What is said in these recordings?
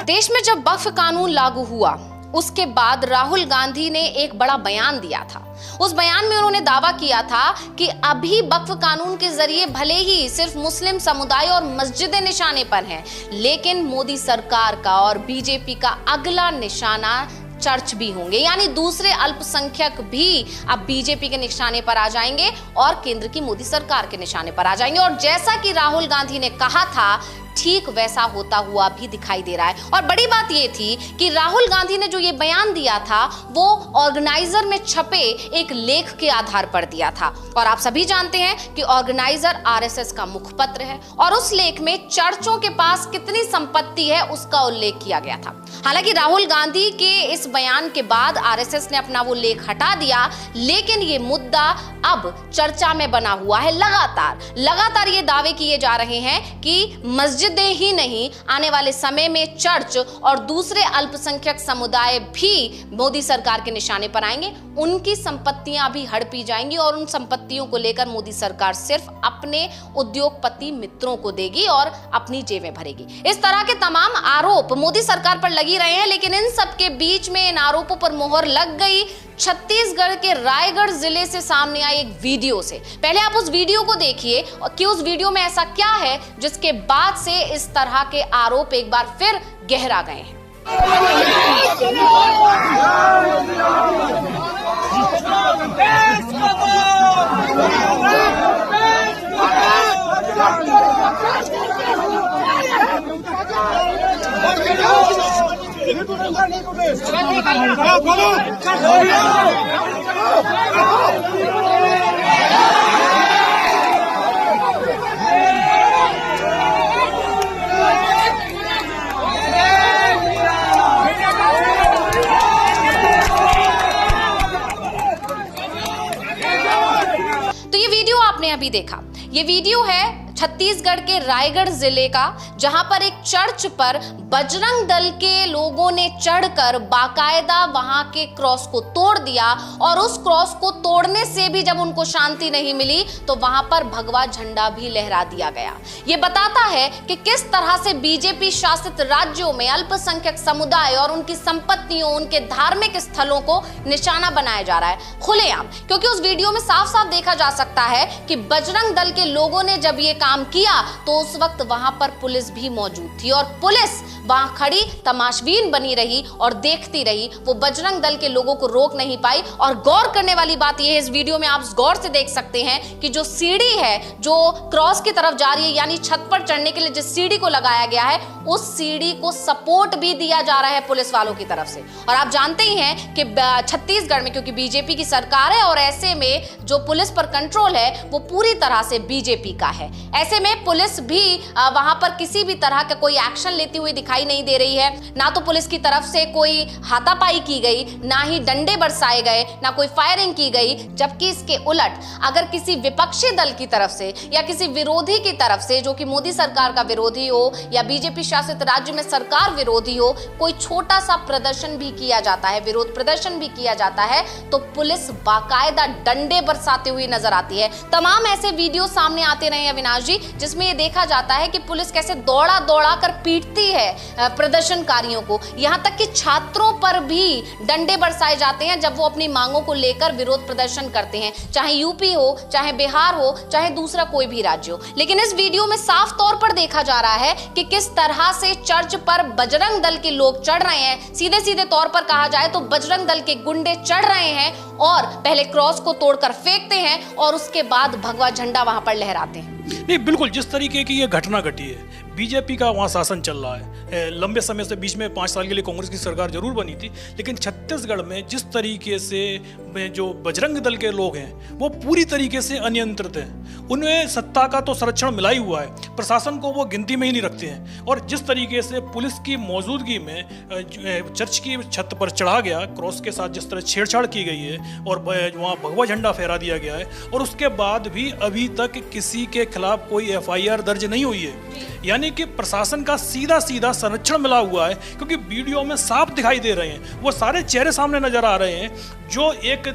देश में जब वक्फ कानून लागू हुआ उसके बाद राहुल गांधी ने एक बड़ा बयान दिया था। उस बयान में उन्होंने दावा किया था कि अभी वक्फ कानून के जरिए भले ही सिर्फ मुस्लिम समुदाय और मस्जिदें निशाने पर हैं, लेकिन मोदी सरकार का और बीजेपी का अगला निशाना चर्च भी होंगे, यानी दूसरे अल्पसंख्यक भी अब बीजेपी के निशाने पर आ जाएंगे और केंद्र की मोदी सरकार के निशाने पर आ जाएंगे। और जैसा कि राहुल गांधी ने कहा था, ठीक वैसा होता हुआ भी दिखाई दे रहा है। और बड़ी बात यह थी कि राहुल गांधी ने जो ये बयान दिया था वो ऑर्गेनाइजर में छपे एक लेख के आधार पर दिया था। और आप सभी जानते हैं कि ऑर्गेनाइजर आरएसएस का मुखपत्र है और उस लेख में चर्चों के पास कितनी संपत्ति है उसका उल्लेख किया गया था। हालांकि राहुल गांधी के इस बयान के बाद आरएसएस ने अपना वो लेख हटा दिया, लेकिन ये मुद्दा अब चर्चा में बना हुआ है। लगातार ये दावे किए जा रहे हैं कि मस्जिदें ही नहीं, आने वाले समय में चर्च और दूसरे अल्पसंख्यक समुदाय भी मोदी सरकार के निशाने पर आएंगे। उनकी संपत्तियां भी हड़पी जाएंगी और उन संपत्तियों को लेकर मोदी सरकार सिर्फ अपने उद्योगपति मित्रों को देगी और अपनी जेबें भरेगी। इस तरह के तमाम आरोप मोदी सरकार पर लगी रहे हैं, लेकिन इन सब के बीच में इन आरोपों पर मोहर लग गई छत्तीसगढ़ के रायगढ़ जिले से सामने आई एक वीडियो से। पहले आप उस वीडियो को देखिए कि उस वीडियो में ऐसा क्या है जिसके बाद से इस तरह के आरोप एक बार फिर गहरा गए हैं। तो ये वीडियो आपने अभी देखा, ये वीडियो है छत्तीसगढ़ के रायगढ़ जिले का, जहां पर एक चर्च पर बजरंग दल के लोगों ने चढ़कर बाकायदा वहां के क्रॉस को तोड़ दिया और उस क्रॉस को तोड़ने से भी जब उनको शांति नहीं मिली तो वहां पर भगवा झंडा भी लहरा दिया गया। ये बताता है कि किस तरह से बीजेपी शासित राज्यों में अल्पसंख्यक समुदाय और उनकी संपत्तियों, उनके धार्मिक स्थलों को निशाना बनाया जा रहा है खुलेआम। क्योंकि उस वीडियो में साफ साफ देखा जा सकता है कि बजरंग दल के लोगों ने जब ये काम किया तो उस वक्त वहां पर पुलिस भी मौजूद थी और पुलिस वहां खड़ी तमाशबीन बनी रही और देखती रही। वो बजरंग दल के लोगों को रोक नहीं पाई। और गौर करने वाली बात यह है, इस वीडियो में आप गौर से देख सकते हैं कि जो सीढ़ी है जो क्रॉस की तरफ जा रही है, यानी छत पर चढ़ने के लिए जिस सीढ़ी को लगाया गया है, उस सीढ़ी को सपोर्ट भी दिया जा रहा है पुलिस वालों की तरफ से। और आप जानते ही हैं कि छत्तीसगढ़ में क्योंकि बीजेपी की सरकार है और ऐसे में जो पुलिस पर कंट्रोल है वो पूरी तरह से बीजेपी का है। ऐसे में पुलिस भी वहां पर किसी भी तरह का कोई एक्शन लेती हुई दिखाई नहीं दे रही है। ना तो पुलिस की तरफ से कोई हाथापाई की गई, ना ही डंडे बरसाए गए, ना कोई फायरिंग की गई। जबकि इसके उलट अगर किसी विपक्षी दल की तरफ से या किसी विरोधी की तरफ से, जो कि मोदी सरकार का विरोधी हो या बीजेपी शासित राज्य में सरकार विरोधी हो, कोई छोटा सा प्रदर्शन भी किया जाता है, विरोध प्रदर्शन भी किया जाता है, तो पुलिस बाकायदा डंडे बरसाते हुए नजर आती है। तमाम ऐसे वीडियो सामने आते रहे अविनाश जी, जिसमें यह देखा जाता है कि पुलिस कैसे दौड़ा दौड़ा कर पीटती है प्रदर्शनकारियों को। यहां तक कि छात्रों पर भी डंडे बरसाए जाते हैं जब वो अपनी मांगों को लेकर विरोध प्रदर्शन करते हैं, चाहे यूपी हो, चाहे बिहार हो, चाहे दूसरा कोई भी राज्य हो। लेकिन इस वीडियो में साफ तौर पर देखा जा रहा है कि किस तरह से चर्च पर बजरंग दल के लोग चढ़ रहे हैं। सीधे सीधे तौर पर कहा जाए तो बजरंग दल के गुंडे चढ़ रहे हैं और पहले क्रॉस को तोड़कर फेंकते हैं और उसके बाद भगवा झंडा वहां पर लहराते हैं। नहीं, बिल्कुल जिस तरीके की ये घटना घटी है, बीजेपी का वहाँ शासन चल रहा है। लंबे समय से बीच में 5 साल के लिए कांग्रेस की सरकार जरूर बनी थी, लेकिन छत्तीसगढ़ में जिस तरीके से जो बजरंग दल के लोग हैं वो पूरी तरीके से अनियंत्रित हैं। उन्हें सत्ता का तो संरक्षण मिला ही हुआ है, प्रशासन को वो गिनती में ही नहीं रखते हैं। और जिस तरीके से पुलिस की मौजूदगी में चर्च की छत पर चढ़ा गया क्रॉस के साथ, जिस तरह छेड़छाड़ की गई है और वहाँ भगवा झंडा फहरा दिया गया है, और उसके बाद भी अभी तक किसी के खिलाफ कोई एफआईआर दर्ज नहीं हुई है। यानी कि प्रशासन का सीधा सीधा संरक्षण मिला हुआ है, क्योंकि वीडियो में साफ दिखाई दे रहे हैं, वो सारे चेहरे सामने नजर आ रहे हैं जो एक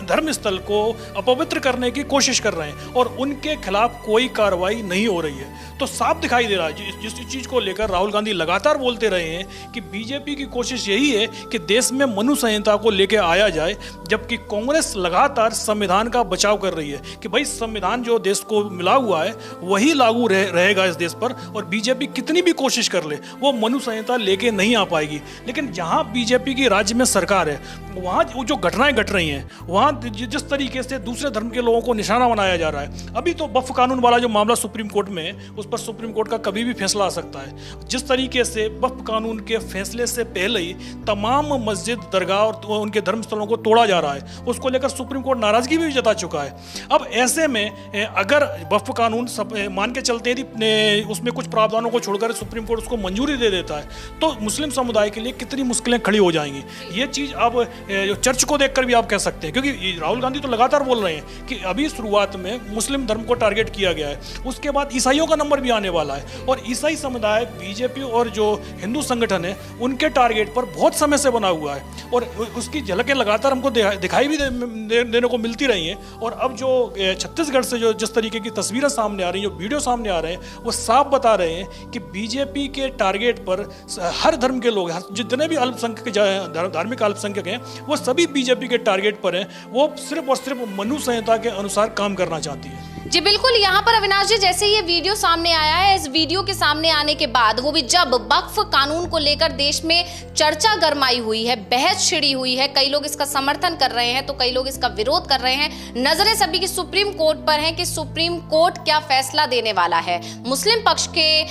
धर्म स्थल को अपवित्र करने की कोशिश कर रहे हैं, और उनके खिलाफ कोई कार्रवाई नहीं हो रही है। तो साफ दिखाई दे रहा है, जिस चीज़ को लेकर राहुल गांधी लगातार बोलते रहे हैं कि बीजेपी की कोशिश यही है कि देश में मनु संहिता को लेकर आया जाए, जबकि कांग्रेस लगातार संविधान का बचाव कर रही है कि भाई संविधान जो देश को मिला हुआ है वही लागू रहेगा इस देश पर, और बीजेपी कितनी भी कोशिश कर ले वो मनु संहिता लेके नहीं आ पाएगी। लेकिन जहां बीजेपी की राज्य में सरकार है, वहां जो घटनाएं घट रही हैं, वहां जिस तरीके से दूसरे धर्म के लोगों को निशाना बनाया जा रहा है, अभी तो वक्फ कानून वाला जो मामला सुप्रीम कोर्ट में है, उस पर सुप्रीम कोर्ट का कभी भी फैसला आ सकता है। जिस तरीके से वक्फ कानून के फैसले से पहले ही तमाम मस्जिद, दरगाह और उनके धर्म स्थलों को तोड़ा जा रहा है, उसको लेकर सुप्रीम कोर्ट नाराजगी भी जता चुका है। अब ऐसे में अगर वक्फ कानून मान के चलते यदि उसमें कुछ प्रावधानों को छोड़कर सुप्रीम कोर्ट उसको मंजूरी दे देता है, तो मुस्लिम समुदाय के लिए कितनी मुश्किलें खड़ी हो जाएंगी। ये चीज़ अब चर्च को देखकर भी आप कह सकते हैं, क्योंकि राहुल गांधी तो लगातार बोल रहे हैं कि अभी शुरुआत में मुस्लिम धर्म को टारगेट किया गया है, उसके बाद ईसाइयों का नंबर भी आने वाला है, और ईसाई समुदाय बीजेपी और जो हिंदू संगठन है उनके टारगेट पर बहुत समय से बना हुआ है, और उसकी झलकें लगातार हमको दिखाई भी देने को मिलती रही हैं। और अब जो छत्तीसगढ़ से जो जिस तरीके की तस्वीरें सामने आ रही हैं, जो वीडियो सामने आ रहे हैं, वो साफ बता रहे हैं कि बीजेपी के टारगेट पर हर धर्म के लोग, जितने भी अल्पसंख्यक धार्मिक अल्पसंख्यक हैं, वो सभी बीजेपी के टारगेट पर हैं। वो सिर्फ और सिर्फ मनु संहिता के अनुसार काम करना चाहती है। जी बिल्कुल, यहाँ पर अविनाश जी, जैसे ये वीडियो सामने आया है, इस वीडियो के सामने आने के बाद, वो भी जब वक्फ कानून को लेकर देश में चर्चा गरमाई हुई है, बहस छिड़ी हुई है, कई लोग इसका समर्थन कर रहे हैं तो कई लोग इसका विरोध कर रहे हैं। नजरें सभी की सुप्रीम कोर्ट पर हैं कि सुप्रीम कोर्ट क्या फैसला देने वाला है, मुस्लिम पक्ष के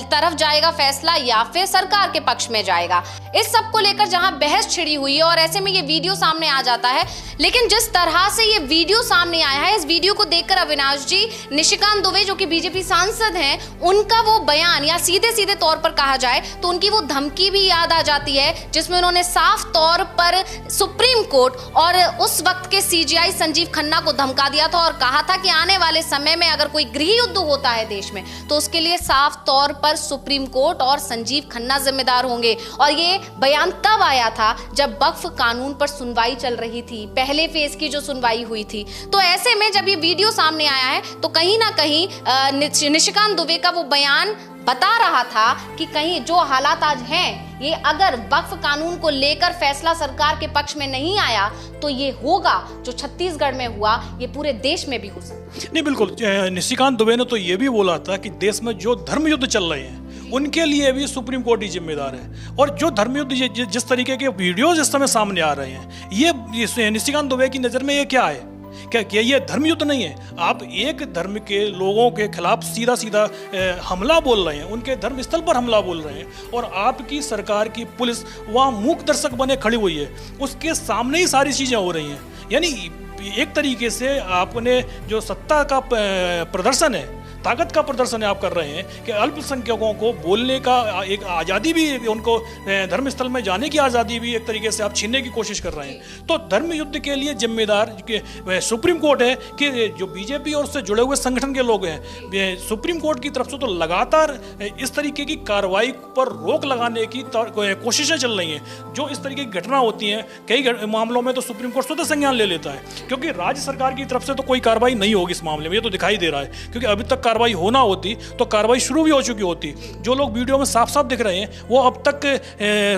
तरफ जाएगा फैसला या फिर सरकार के पक्ष में जाएगा। इस सब को लेकर जहां बहस छिड़ी हुई है और ऐसे में ये वीडियो सामने आ जाता है, लेकिन जिस तरह से ये वीडियो सामने आया है, इस वीडियो को देखकर अविनाश जी, निशिकांत दुबे जो कि बीजेपी सांसद हैं, उनका वो बयान, या सीधे सीधे तौर पर कहा जाए तो उनकी वो धमकी भी याद आ जाती है, जिसमें उन्होंने साफ तौर पर सुप्रीम कोर्ट और उस वक्त के सीजीआई संजीव खन्ना को धमका दिया था और कहा था कि आने वाले समय में अगर कोई गृह युद्ध होता है देश में तो उसके लिए साफ तौर पर सुप्रीम कोर्ट और संजीव खन्ना जिम्मेदार होंगे। और ये बयान तब आया था जब वक्फ कानून पर सुनवाई चल रही थी, पहले फेज की जो सुनवाई हुई थी। तो ऐसे में जब ये वीडियो सामने आया है तो कहीं ना कहीं निशिकांत दुबे का वो बयान बता रहा था कि कहीं जो हालात आज हैं, ये अगर वक्फ कानून को लेकर फैसला सरकार के पक्ष में नहीं आया तो ये होगा जो छत्तीसगढ़ में हुआ, ये पूरे देश में भी हो सकता। नहीं, बिल्कुल, निशिकांत दुबे ने तो ये भी बोला था कि देश में जो धर्म युद्ध चल रहे हैं उनके लिए भी सुप्रीम कोर्ट ही जिम्मेदार है। और जो धर्म युद्ध जिस तरीके के वीडियोज इस समय सामने आ रहे हैं, ये निशिकांत दुबे की नज़र में ये क्या है, क्या ये धर्म युद्ध नहीं है? आप एक धर्म के लोगों के खिलाफ सीधा सीधा हमला बोल रहे हैं, उनके धर्म स्थल पर हमला बोल रहे हैं, और आपकी सरकार की पुलिस वहाँ मूक दर्शक बने खड़ी हुई है, उसके सामने ही सारी चीज़ें हो रही हैं। यानी एक तरीके से आपने जो सत्ता का प्रदर्शन है, ताकत का प्रदर्शन आप कर रहे हैं कि अल्पसंख्यकों को बोलने का एक आज़ादी भी, उनको धर्म स्थल में जाने की आज़ादी भी एक तरीके से आप छीनने की कोशिश कर रहे हैं। तो धर्म युद्ध के लिए जिम्मेदार सुप्रीम कोर्ट है कि जो बीजेपी और उससे जुड़े हुए संगठन के लोग हैं, सुप्रीम कोर्ट की तरफ से तो लगातार इस तरीके की कार्रवाई पर रोक लगाने की कोशिशें चल रही हैं। जो इस तरीके की घटना होती हैं, कई मामलों में तो सुप्रीम कोर्ट स्वतः संज्ञान ले लेता है, क्योंकि राज्य सरकार की तरफ से तो कोई कार्रवाई नहीं होगी इस मामले में, ये तो दिखाई दे रहा है। क्योंकि अभी तक कार्रवाई होना होती तो कार्रवाई शुरू भी हो चुकी होती। जो लोग वीडियो में साफ साफ दिख रहे हैं वो अब तक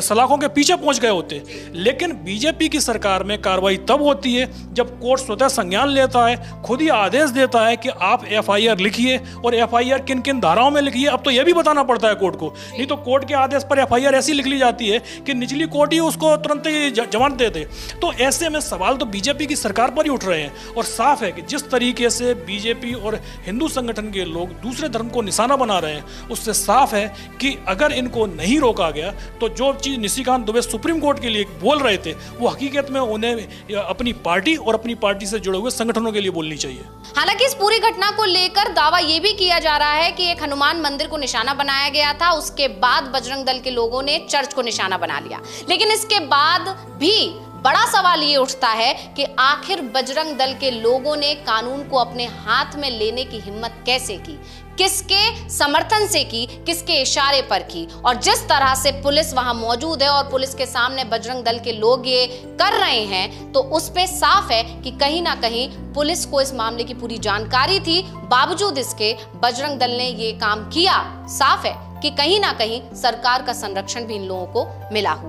सलाखों के पीछे पहुंच गए होते। लेकिन बीजेपी की सरकार में कार्रवाई तब होती है जब कोर्ट स्वतः संज्ञान लेता है, खुद ही आदेश देता है कि आप एफआईआर लिखिए, और एफआईआर किन किन धाराओं में लिखिए अब तो यह भी बताना पड़ता है कोर्ट को। नहीं तो कोर्ट के आदेश पर एफआईआर ऐसी लिख ली जाती है कि निचली कोर्ट ही उसको तुरंत ही जमानत देते। तो ऐसे में सवाल तो बीजेपी की सरकार पर ही उठ रहे हैं। और साफ है कि जिस तरीके से बीजेपी और हिंदू संगठन के लोग दूसरे धर्म को निशाना बना रहे हैं, उससे साफ है कि अगर इनको नहीं रोका गया तो जो चीज़ निशिकांत दुबे सुप्रीम कोर्ट के लिए बोल रहे थे वो हकीकत में उन्हें अपनी पार्टी और अपनी पार्टी से जुड़े हुए संगठनों के लिए बोलनी चाहिए। हालांकि इस पूरी घटना को लेकर दावा यह भी किया जा रहा है कि एक हनुमान मंदिर को निशाना बनाया गया था, उसके बाद बजरंग दल के लोगों ने चर्च को निशाना बना लिया। लेकिन इसके बाद भी बड़ा सवाल ये उठता है कि आखिर बजरंग दल के लोगों ने कानून को अपने हाथ में लेने की हिम्मत कैसे की, किसके समर्थन से की, किसके इशारे पर की। और जिस तरह से पुलिस वहां मौजूद है और पुलिस के सामने बजरंग दल के लोग ये कर रहे हैं, तो उस पे साफ है कि कहीं ना कहीं पुलिस को इस मामले की पूरी जानकारी थी, बावजूद इसके बजरंग दल ने ये काम किया। साफ है कि कहीं ना कहीं सरकार का संरक्षण भी इन लोगों को मिला हुआ है।